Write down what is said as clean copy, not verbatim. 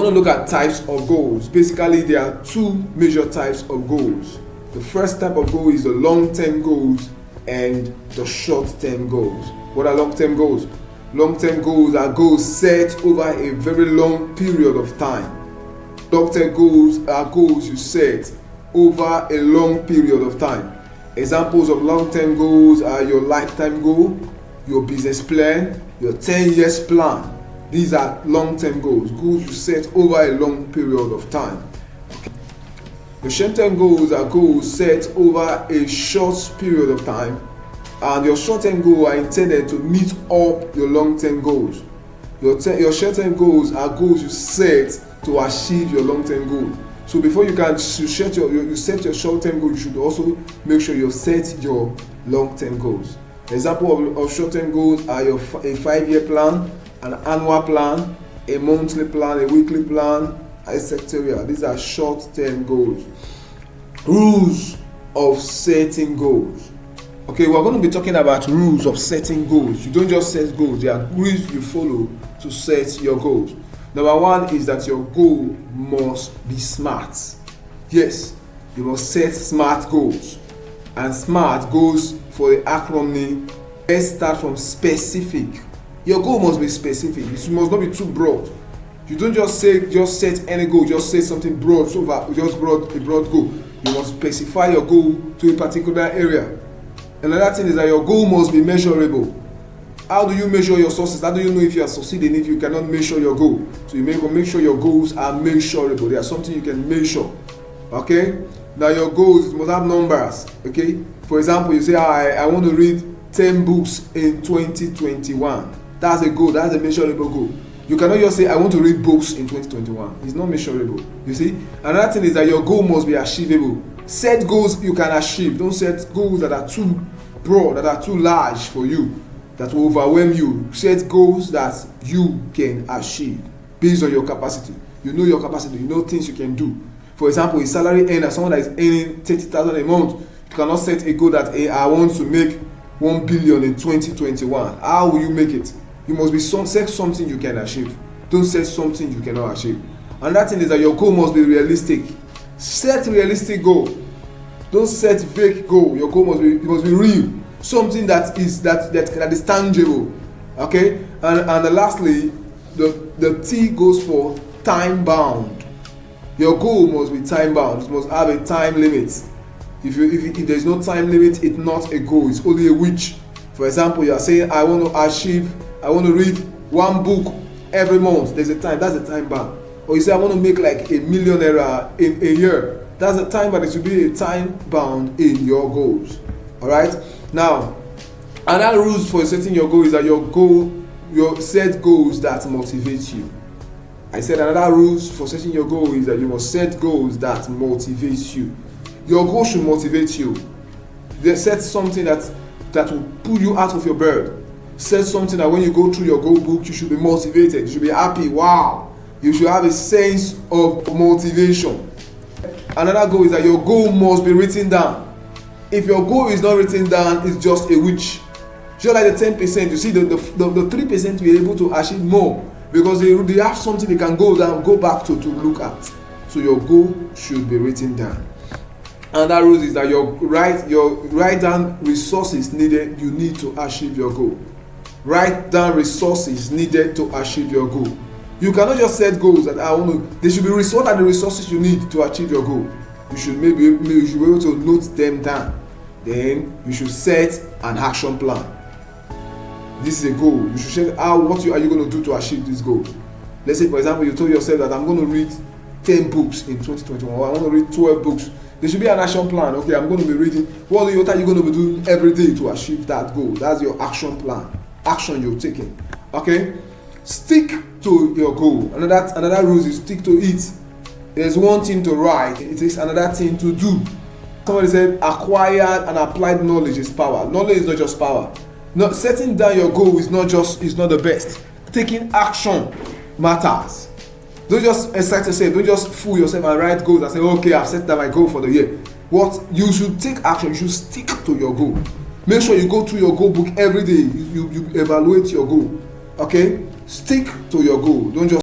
going to look at types of goals. Basically, there are two major types of goals. The first type of goal is the long-term goals and the short-term goals. What are long-term goals? Long-term goals are goals set over a very long period of time. Long-term goals are goals you set over a long period of time. Examples of long-term goals are your lifetime goal, your business plan, your 10 years plan. These are long-term goals you set over a long period of time. The short-term goals are goals set over a short period of time, and your short-term goals are intended to meet up your long-term goals. Your short-term goals are goals you set to achieve your long-term goal. So before you set your short-term goal, you should also make sure you set your long-term goals. Example of short-term goals are a 5-year plan, an annual plan, a monthly plan, a weekly plan, etc. These are short-term goals. Rules of setting goals. Okay, we're going to be talking about rules of setting goals. You don't just set goals, there are rules you follow to set your goals. Number one is that your goal must be smart. Yes, you must set smart goals. And SMART goes for the acronym. Let's start from specific. Your goal must be specific. It must not be too broad. You don't just set any goal, just say something broad, a broad goal. You must specify your goal to a particular area. Another thing is that your goal must be measurable. How do you measure your success? How do you know if you are succeeding if you cannot measure your goal? So you make sure your goals are measurable. They are something you can measure. Okay? Now your goals must have numbers. Okay? For example, you say, I want to read 10 books in 2021. That's a goal. That's a measurable goal. You cannot just say, I want to read books in 2021. It's not measurable. You see? Another thing is that your goal must be achievable. Set goals you can achieve. Don't set goals that are too broad, that are too large for you, that will overwhelm you. Set goals that you can achieve based on your capacity. You know your capacity. You know things you can do. For example, a salary earner, someone that is earning 30,000 a month, you cannot set a goal that I want to make 1 billion in 2021. How will you make it? You must be set something you can achieve. Don't set something you cannot achieve. Another thing is that your goal must be realistic. Set realistic goal. Don't set fake goal. Your goal must be real. Something that is tangible. Okay? And lastly, the T goes for time bound. Your goal must be time bound. It must have a time limit. If there's no time limit, it's not a goal. It's only a wish. For example, you are saying I want to read 1 book every month. There's a time. That's a time bound. Or you say I want to make like $1 million in a year. That's a time, but it should be a time bound in your goals. All right. Now, another rules for setting your goal is that your set goals that motivate you. I said another rules for setting your goal is that you must set goals that motivate you. Your goal should motivate you. Set something that will pull you out of your bed. Set something that when you go through your goal book, you should be motivated. You should be happy. Wow. You should have a sense of motivation. Another goal is that your goal must be written down. If your goal is not written down, it's just a wish. Just like the 10%, you see the 3% will be able to achieve more because they have something they can go back to look at. So your goal should be written down. Another rule is that you write down resources needed you need to achieve your goal. Write down resources needed to achieve your goal. You cannot just set goals that there should be what are the resources you need to achieve your goal. You should be able to note them down. Then you should set an action plan. This is a goal. You should set what are you going to do to achieve this goal. Let's say, for example, you told yourself that I'm going to read 10 books in 2021. Or I want to read 12 books. There should be an action plan. Okay, I'm going to be reading. What are you going to be doing every day to achieve that goal? That's your action plan. Action you're taking. Okay? Stick to your goal. Another rule is stick to it. There's one thing to write. It is another thing to do. Somebody said acquired and applied knowledge is power. Knowledge is not just power. Not setting down your goal is not the best. Taking action matters. Don't just excite yourself. Don't just fool yourself and write goals and say, okay, I've set down my goal for the year. You should take action. You should stick to your goal. Make sure you go through your goal book every day. You evaluate your goal. Okay? Stick to your goal. Don't just